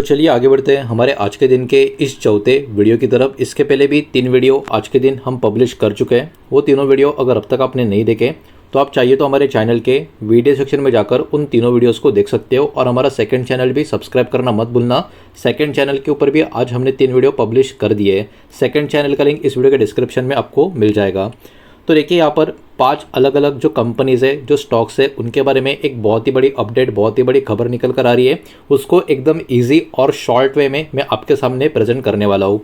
तो चलिए आगे बढ़ते हैं हमारे आज के दिन के इस चौथे वीडियो की तरफ। इसके पहले भी 3 वीडियो आज के दिन हम पब्लिश कर चुके हैं। वो तीनों वीडियो अगर अब तक आपने नहीं देखे तो आप चाहिए तो हमारे चैनल के वीडियो सेक्शन में जाकर उन तीनों वीडियोस को देख सकते हो। और हमारा सेकंड चैनल भी सब्सक्राइब करना मत भूलना। सेकंड चैनल के ऊपर भी आज हमने 3 वीडियो पब्लिश कर दिए हैं। सेकंड चैनल का लिंक इस वीडियो के डिस्क्रिप्शन में आपको मिल जाएगा। तो देखिए यहाँ पर 5 अलग अलग जो कंपनीज़ है, जो स्टॉक्स है, उनके बारे में एक बहुत ही बड़ी अपडेट, बहुत ही बड़ी खबर निकल कर आ रही है। उसको एकदम इजी और शॉर्ट वे में मैं आपके सामने प्रेजेंट करने वाला हूँ।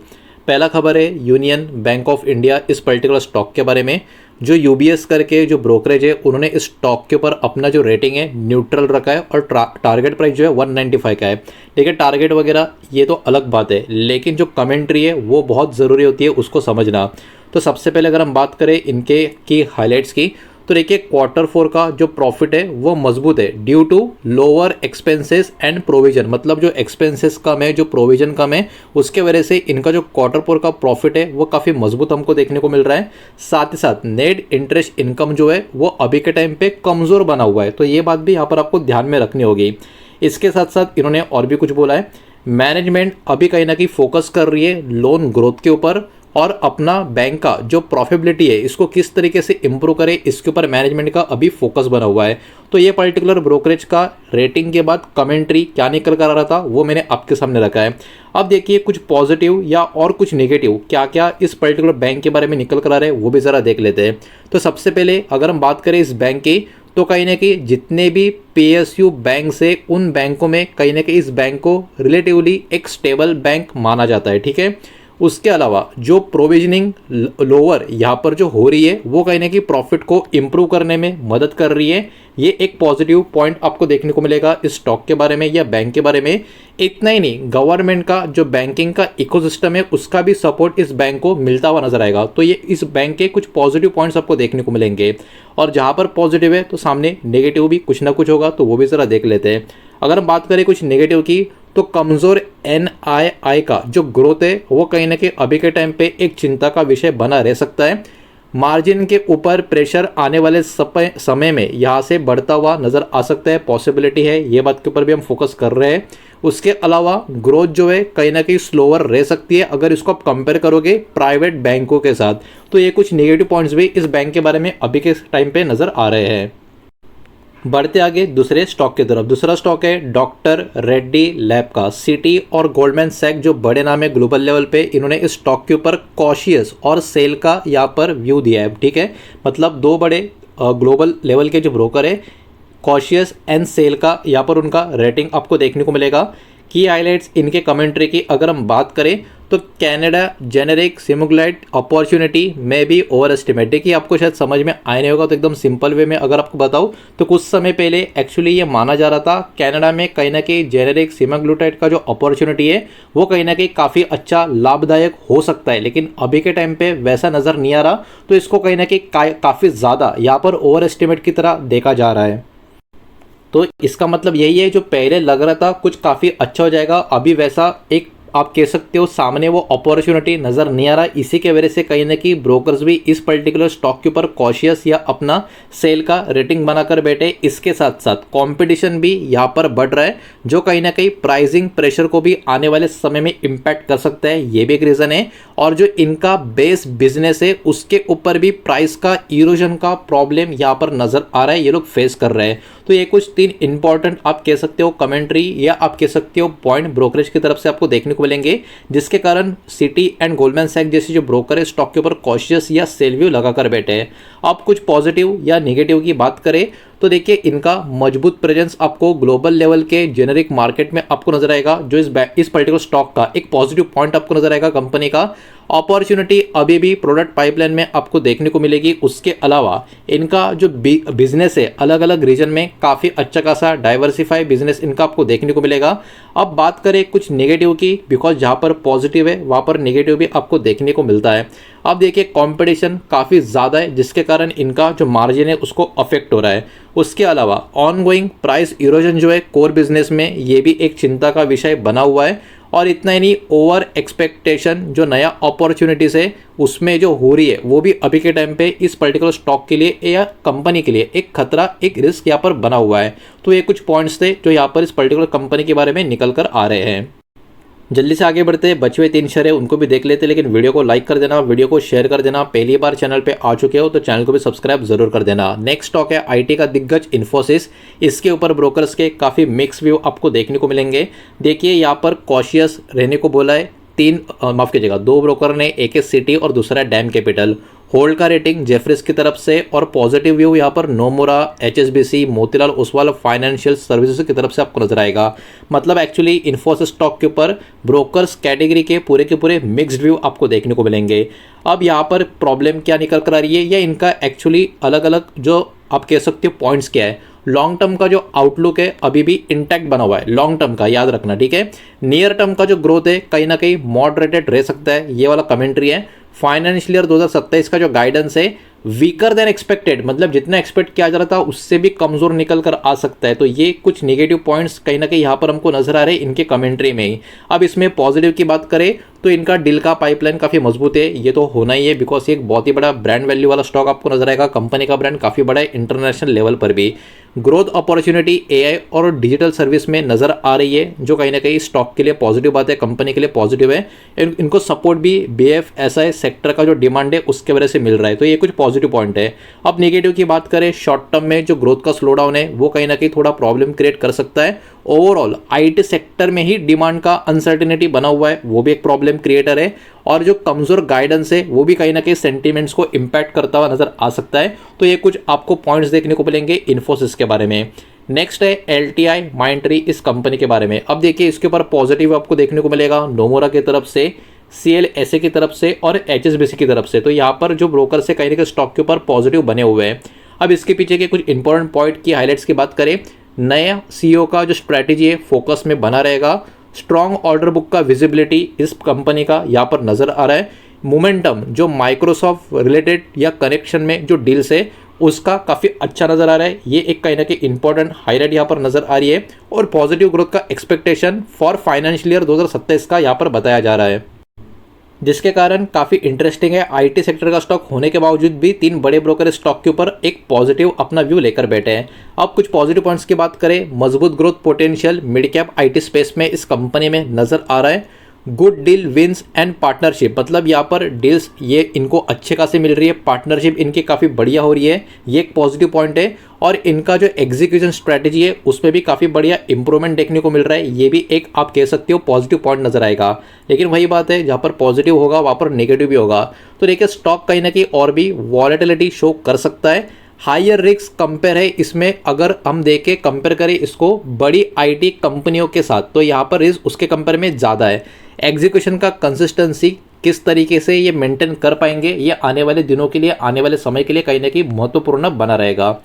पहला खबर है यूनियन बैंक ऑफ इंडिया इस पर्टिकुलर स्टॉक के बारे में। जो यूबीएस करके जो ब्रोकरेज है, उन्होंने इस स्टॉक के ऊपर अपना जो रेटिंग है न्यूट्रल रखा है और टारगेट प्राइस जो है 195 का है। ठीक है, टारगेट वगैरह ये तो अलग बात है, लेकिन जो कमेंट्री है वो बहुत ज़रूरी होती है उसको समझना। तो सबसे पहले अगर हम बात करें इनके की हाइलाइट्स की, तो देखिए Q4 का जो प्रॉफिट है वो मजबूत है due to lower expenses and provision. मतलब जो एक्सपेंसेस कम है, जो प्रोविजन कम है, उसके वजह से इनका जो Q4 का प्रॉफिट है वो काफ़ी मजबूत हमको देखने को मिल रहा है। साथ ही साथ नेट इंटरेस्ट इनकम जो है वो अभी के टाइम पे कमज़ोर बना हुआ है, तो ये बात भी यहाँ पर आपको ध्यान में रखनी होगी। इसके साथ साथ इन्होंने और भी कुछ बोला है। मैनेजमेंट अभी कहीं ना कहीं फोकस कर रही है लोन ग्रोथ के ऊपर और अपना बैंक का जो प्रॉफिटेबिलिटी है इसको किस तरीके से इंप्रूव करे, इसके ऊपर मैनेजमेंट का अभी फोकस बना हुआ है। तो ये पर्टिकुलर ब्रोकरेज का रेटिंग के बाद कमेंट्री क्या निकल कर आ रहा था वो मैंने आपके सामने रखा है। अब देखिए कुछ पॉजिटिव या और कुछ नेगेटिव क्या क्या इस पर्टिकुलर बैंक के बारे में निकल कर आ रहे हैं वो भी ज़रा देख लेते हैं। तो सबसे पहले अगर हम बात करें इस बैंक की, तो कहीं ना कहीं जितने भी PSU बैंक से उन बैंकों में कहीं ना कहीं इस बैंक को रिलेटिवली एक स्टेबल बैंक माना जाता है। ठीक है, उसके अलावा जो प्रोविजनिंग लोअर यहाँ पर जो हो रही है वो कहीं ना कहीं प्रॉफिट को इम्प्रूव करने में मदद कर रही है। ये एक पॉजिटिव पॉइंट आपको देखने को मिलेगा इस स्टॉक के बारे में या बैंक के बारे में। इतना ही नहीं, गवर्नमेंट का जो बैंकिंग का इकोसिस्टम है उसका भी सपोर्ट इस बैंक को मिलता हुआ नजर आएगा। तो ये इस बैंक के कुछ पॉजिटिव पॉइंट्स आपको देखने को मिलेंगे। और जहाँ पर पॉजिटिव है तो सामने नेगेटिव भी कुछ ना कुछ होगा, तो वो भी ज़रा देख लेते हैं। अगर हम बात करें कुछ नेगेटिव की, तो कमज़ोर NII का जो ग्रोथ है वो कहीं ना कहीं अभी के टाइम पे एक चिंता का विषय बना रह सकता है। मार्जिन के ऊपर प्रेशर आने वाले समय में यहाँ से बढ़ता हुआ नज़र आ सकता है, पॉसिबिलिटी है, ये बात के ऊपर भी हम फोकस कर रहे हैं। उसके अलावा ग्रोथ जो है कहीं ना कहीं स्लोअर रह सकती है अगर इसको आप कंपेयर करोगे प्राइवेट बैंकों के साथ। तो ये कुछ नेगेटिव पॉइंट्स भी इस बैंक के बारे में अभी के टाइम पे नज़र आ रहे हैं। बढ़ते आगे दूसरे स्टॉक की तरफ। दूसरा स्टॉक है डॉक्टर रेड्डी लैब का। सिटी और गोल्डमैन सैक जो बड़े नाम है ग्लोबल लेवल पे, इन्होंने इस स्टॉक के ऊपर कॉशियस और सेल का यहाँ पर व्यू दिया है। ठीक है, मतलब 2 बड़े ग्लोबल लेवल के जो ब्रोकर है, कॉशियस एंड सेल का यहाँ पर उनका रेटिंग आपको देखने को मिलेगा। की हाइलाइट्स इनके कमेंट्री की अगर हम बात करें, तो कैनेडा जेनेरिक सिमुलेट अपॉर्चुनिटी में भी ओवर एस्टिमेट। देखिए आपको शायद समझ में आया नहीं होगा, तो एकदम सिंपल वे में अगर आपको बताऊं तो कुछ समय पहले एक्चुअली ये माना जा रहा था कनाडा में कहीं ना कहीं जेनेरिक सिमाग्लूटाइड का जो अपॉर्चुनिटी है वो कहीं ना कहीं काफ़ी अच्छा लाभदायक हो सकता है, लेकिन अभी के टाइम पे वैसा नज़र नहीं आ रहा। तो इसको कहीं ना कहीं काफ़ी ज़्यादा यहाँ पर ओवर एस्टिमेट की तरह देखा जा रहा है। तो इसका मतलब यही है, जो पहले लग रहा था कुछ काफ़ी अच्छा हो जाएगा, अभी वैसा एक आप कह सकते हो सामने वो अपॉर्चुनिटी नज़र नहीं आ रहा। इसी के वजह से कहीं ना कहीं ब्रोकर्स भी इस पर्टिकुलर स्टॉक के ऊपर कॉशियस या अपना सेल का रेटिंग बनाकर बैठे। इसके साथ साथ कंपटीशन भी यहाँ पर बढ़ रहा है, जो कहीं ना कहीं प्राइसिंग प्रेशर को भी आने वाले समय में इम्पैक्ट कर सकता है, ये भी एक रीज़न है। और जो इनका बेस बिजनेस है उसके ऊपर भी प्राइस का इरोजन का प्रॉब्लम यहाँ पर नज़र आ रहा है, ये लोग फेस कर रहे हैं। तो ये कुछ 3 इंपॉर्टेंट आप कह सकते हो कमेंट्री या आप कह सकते हो पॉइंट ब्रोकरेज की तरफ से आपको देखने को मिलेंगे, जिसके कारण सिटी एंड गोल्डमैन सैक जैसे जो ब्रोकर है स्टॉक के ऊपर कॉशियस या सेल व्यू लगाकर बैठे हैं। अब कुछ पॉजिटिव या नेगेटिव की बात करें, तो देखिए इनका मजबूत प्रेजेंस आपको ग्लोबल लेवल के जेनेरिक मार्केट में आपको नजर आएगा। जो इस पर्टिकुलर स्टॉक का एक पॉजिटिव पॉइंट आपको नजर आएगा, कंपनी का अपॉर्चुनिटी अभी भी प्रोडक्ट पाइपलाइन में आपको देखने को मिलेगी। उसके अलावा इनका जो बिजनेस है अलग अलग रीजन में काफ़ी अच्छा खासा डाइवर्सिफाई बिजनेस इनका आपको देखने को मिलेगा। अब बात करें कुछ नेगेटिव की, बिकॉज जहाँ पर पॉजिटिव है वहाँ पर नेगेटिव भी आपको देखने को मिलता है। अब देखिए कंपटीशन काफ़ी ज़्यादा है, जिसके कारण इनका जो मार्जिन है उसको अफेक्ट हो रहा है। उसके अलावा ऑनगोइंग प्राइस इरोजन जो है कोर बिजनेस में, ये भी एक चिंता का विषय बना हुआ है। और इतना ही नहीं, ओवर एक्सपेक्टेशन जो नया अपॉर्चुनिटीज़ है उसमें जो हो रही है वो भी अभी के टाइम पे इस पर्टिकुलर स्टॉक के लिए या कंपनी के लिए एक खतरा, एक रिस्क यहाँ पर बना हुआ है। तो ये कुछ पॉइंट्स थे जो यहाँ पर इस पर्टिकुलर कंपनी के बारे में निकल कर आ रहे हैं। जल्दी से आगे बढ़ते हैं, बचे हुए 3 शेयर है उनको भी देख लेते हैं, लेकिन वीडियो को लाइक कर देना, वीडियो को शेयर कर देना। पहली बार चैनल पे आ चुके हो तो चैनल को भी सब्सक्राइब जरूर कर देना। नेक्स्ट स्टॉक है आईटी का दिग्गज इन्फोसिस। इसके ऊपर ब्रोकर्स के काफ़ी मिक्स व्यू आपको देखने को मिलेंगे। देखिए यहाँ पर कॉशियस रहने को बोला है, माफ़ कीजिएगा 2 ब्रोकर ने, एक है सिटी और दूसरा है डैम कैपिटल। होल्ड का रेटिंग जेफरीज की तरफ से और पॉजिटिव व्यू यहाँ पर Nomura, HSBC, Motilal Oswal financial services की तरफ से आपको नजर आएगा। मतलब एक्चुअली इन्फोसिस स्टॉक के ऊपर ब्रोकर्स कैटेगरी के पूरे मिक्स्ड व्यू आपको देखने को मिलेंगे। अब यहाँ पर प्रॉब्लम क्या निकल कर आ रही है या इनका एक्चुअली अलग अलग जो आप कह सकते हो पॉइंट्स क्या है। लॉन्ग टर्म का जो आउटलुक है अभी भी इंटैक्ट बना हुआ है, लॉन्ग टर्म का याद रखना, ठीक है। नियर टर्म का जो ग्रोथ है कहीं ना कहीं मॉडरेटेड रह सकता है, ये वाला कमेंट्री है। फाइनेंशियल ईयर 2027 का जो गाइडेंस है वीकर देन एक्सपेक्टेड, मतलब जितना एक्सपेक्ट किया जा रहा था उससे भी कमजोर निकल कर आ सकता है। तो ये कुछ नेगेटिव पॉइंट्स कहीं ना कहीं यहाँ पर हमको नजर आ रहे हैं इनके कमेंट्री में ही। अब इसमें पॉजिटिव की बात करें तो इनका डील का पाइपलाइन काफ़ी मजबूत है, ये तो होना ही है, बिकॉज ये एक बहुत ही बड़ा ब्रांड वैल्यू वाला स्टॉक आपको नजर आएगा। कंपनी का ब्रांड काफ़ी बड़ा है इंटरनेशनल लेवल पर भी। ग्रोथ अपॉर्चुनिटी एआई और डिजिटल सर्विस में नजर आ रही है, जो कहीं ना कहीं स्टॉक के लिए पॉजिटिव बात है, कंपनी के लिए पॉजिटिव है। इनको सपोर्ट भी बीएफएसआई सेक्टर का जो डिमांड है उसके वजह से मिल रहा है, तो ये कुछ पॉजिटिव पॉइंट है। अब नेगेटिव की बात करें, शॉर्ट टर्म में जो ग्रोथ का स्लो डाउन है वो कहीं ना कहीं थोड़ा प्रॉब्लम क्रिएट कर सकता है। ओवरऑल आईटी सेक्टर में ही डिमांड का अनसर्टेनिटी बना हुआ है, वो भी एक प्रॉब्लम क्रिएटर है। और जो कमजोर गाइडेंस है वो भी कहीं ना कहीं सेंटीमेंट्स को इंपैक्ट करता हुआ नजर आ सकता है। तो ये कुछ आपको पॉइंट्स देखने को मिलेंगे इन्फोसिस के बारे में। नेक्स्ट है एलटीआई माइंडट्री, इस कंपनी के बारे में। अब देखिए इसके ऊपर पॉजिटिव आपको देखने को मिलेगा नोमुरा की तरफ से, सीएलएसए की तरफ से और एचएसबीसी की तरफ से। तो यहाँ पर जो ब्रोकर से कहीं ना कहीं स्टॉक के ऊपर पॉजिटिव बने हुए हैं। अब इसके पीछे के कुछ इंपॉर्टेंट पॉइंट की हाईलाइट्स की बात करें, नया सीईओ का जो स्ट्रैटेजी है फोकस में बना रहेगा। स्ट्रॉन्ग ऑर्डर बुक का विजिबिलिटी इस कंपनी का यहाँ पर नजर आ रहा है। मोमेंटम जो माइक्रोसॉफ्ट रिलेटेड या कनेक्शन में जो डील्स है उसका काफ़ी अच्छा नज़र आ रहा है, ये एक कहीं ना कहीं इंपॉर्टेंट हाईलाइट यहाँ पर नजर आ रही है। और पॉजिटिव ग्रोथ का एक्सपेक्टेशन फॉर फाइनेंशियल ईयर 2027 का यहाँ पर बताया जा रहा है, जिसके कारण काफ़ी इंटरेस्टिंग है। आईटी सेक्टर का स्टॉक होने के बावजूद भी 3 बड़े ब्रोकर स्टॉक के ऊपर एक पॉजिटिव अपना व्यू लेकर बैठे हैं। अब कुछ पॉजिटिव पॉइंट्स की बात करें, मजबूत growth potential mid cap IT space में इस कंपनी में नजर आ रहा है। Good deal wins and partnership, मतलब यहाँ पर डील्स ये इनको अच्छे खासे मिल रही है, पार्टनरशिप इनकी काफ़ी बढ़िया हो रही है, ये एक पॉजिटिव पॉइंट है। और इनका जो एग्जीक्यूशन स्ट्रैटेजी है उसमें भी काफ़ी बढ़िया इंप्रूवमेंट देखने को मिल रहा है, ये भी एक आप कह सकते हो पॉजिटिव पॉइंट नजर आएगा। लेकिन वही बात है, जहाँ पर पॉजिटिव होगा वहाँ पर नेगेटिव भी होगा। तो देखिए स्टॉक कहीं ना कहीं और भी वॉलेटिलिटी शो कर सकता है। हायर रिस्क कंपेयर है इसमें, अगर हम देखें कंपेयर करें इसको बड़ी आईटी कंपनियों के साथ तो यहाँ पर रिस्क उसके कंपेयर में ज़्यादा है। एग्जीक्यूशन का कंसिस्टेंसी किस तरीके से ये मेंटेन कर पाएंगे, ये आने वाले दिनों के लिए, आने वाले समय के लिए कहीं ना कहीं महत्वपूर्ण बना रहेगा।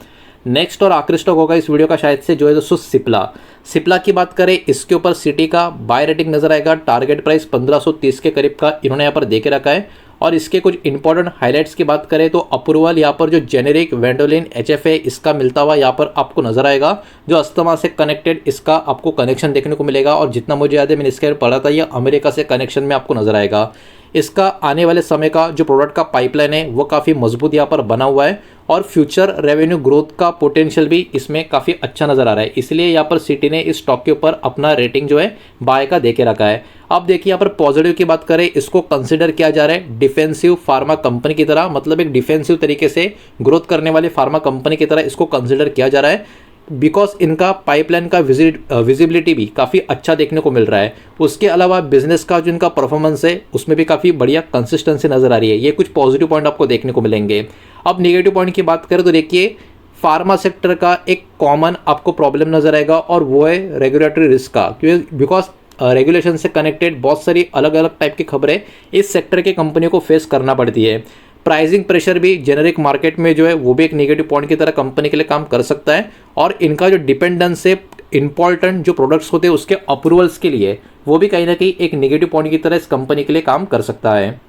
नेक्स्ट और आखिरी स्टॉक होगा इस वीडियो का शायद से, जो है दोस्तों सिप्ला की बात करें, इसके ऊपर सिटी का बाय रेटिंग नजर आएगा। टारगेट प्राइस 1530 के करीब का इन्होंने यहाँ पर दे के रखा है। और इसके कुछ इंपॉर्टेंट हाइलाइट्स की बात करें तो अप्रूवल यहाँ पर जो जेनेरिक वेंडोलिन एचएफ है इसका मिलता हुआ यहाँ पर आपको नजर आएगा। जो अस्थमा से कनेक्टेड इसका आपको कनेक्शन देखने को मिलेगा, और जितना मुझे याद है मैंने इसके पढ़ा था, यह अमेरिका से कनेक्शन में आपको नजर आएगा। इसका आने वाले समय का जो प्रोडक्ट का पाइपलाइन है वो काफ़ी मजबूत यहाँ पर बना हुआ है, और फ्यूचर रेवेन्यू ग्रोथ का पोटेंशियल भी इसमें काफ़ी अच्छा नज़र आ रहा है। इसलिए यहाँ पर सिटी ने इस स्टॉक के ऊपर अपना रेटिंग जो है बाय का देके रखा है। अब देखिए यहाँ पर पॉजिटिव की बात करें, इसको कंसिडर किया जा रहा है डिफेंसिव फार्मा कंपनी की तरह, मतलब एक डिफेंसिव तरीके से ग्रोथ करने वाली फार्मा कंपनी की तरह इसको कंसिडर किया जा रहा है। बिकॉज इनका पाइपलाइन का विजिबिलिटी भी काफ़ी अच्छा देखने को मिल रहा है। उसके अलावा बिजनेस का जो इनका परफॉर्मेंस है उसमें भी काफ़ी बढ़िया कंसिस्टेंसी नज़र आ रही है। ये कुछ पॉजिटिव पॉइंट आपको देखने को मिलेंगे। अब नेगेटिव पॉइंट की बात करें तो देखिए फार्मा सेक्टर का एक कॉमन आपको प्रॉब्लम नज़र आएगा, और वो है रेगुलेटरी रिस्क का, क्योंकि बिकॉज रेगुलेशन से कनेक्टेड बहुत सारी अलग अलग टाइप की खबरें इस सेक्टर के कंपनियों को फेस करना पड़ती है। प्राइसिंग प्रेशर भी जेनेरिक मार्केट में जो है वो भी एक नेगेटिव पॉइंट की तरह कंपनी के लिए काम कर सकता है। और इनका जो डिपेंडेंस है इंपॉर्टेंट जो प्रोडक्ट्स होते हैं उसके अप्रूवल्स के लिए, वो भी कहीं ना कहीं एक नेगेटिव पॉइंट की तरह इस कंपनी के लिए काम कर सकता है।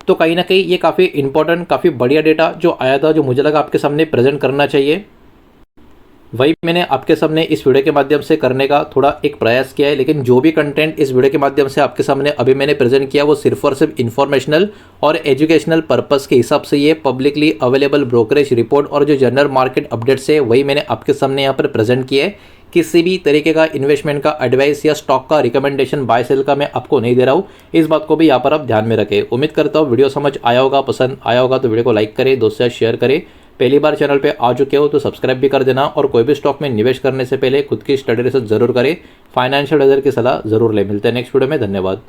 तो कहीं ना कहीं ये काफ़ी इंपॉर्टेंट, काफ़ी बढ़िया डेटा जो आया था, जो मुझे लगा आपके सामने प्रेजेंट करना चाहिए। वही मैंने आपके सामने इस वीडियो के माध्यम से करने का थोड़ा एक प्रयास किया है, लेकिन जो भी कंटेंट इस वीडियो के माध्यम से आपके सामने अभी मैंने प्रेजेंट किया वो सिर्फ और सिर्फ इन्फॉर्मेशनल और एजुकेशनल पर्पस के हिसाब से ये पब्लिकली अवेलेबल ब्रोकरेज रिपोर्ट और जो जनरल मार्केट अपडेट्स है वही मैंने आपके सामने यहाँ पर प्रेजेंट किया है। किसी भी तरीके का इन्वेस्टमेंट का एडवाइस या स्टॉक का रिकमेंडेशन बाय सेल का मैं आपको नहीं दे रहा हूँ। इस बात को भी यहाँ पर आप ध्यान में रखें। उम्मीद करता हूँ वीडियो समझ आया होगा, पसंद आया होगा तो वीडियो को लाइक करें, दोस्तों से शेयर करें। पहली बार चैनल पे आ चुके हो तो सब्सक्राइब भी कर देना और कोई भी स्टॉक में निवेश करने से पहले खुद की स्टडी रिसर्च जरूर करें, फाइनेंशियल एडवाइजर की सलाह जरूर ले। मिलते हैं नेक्स्ट वीडियो में, धन्यवाद।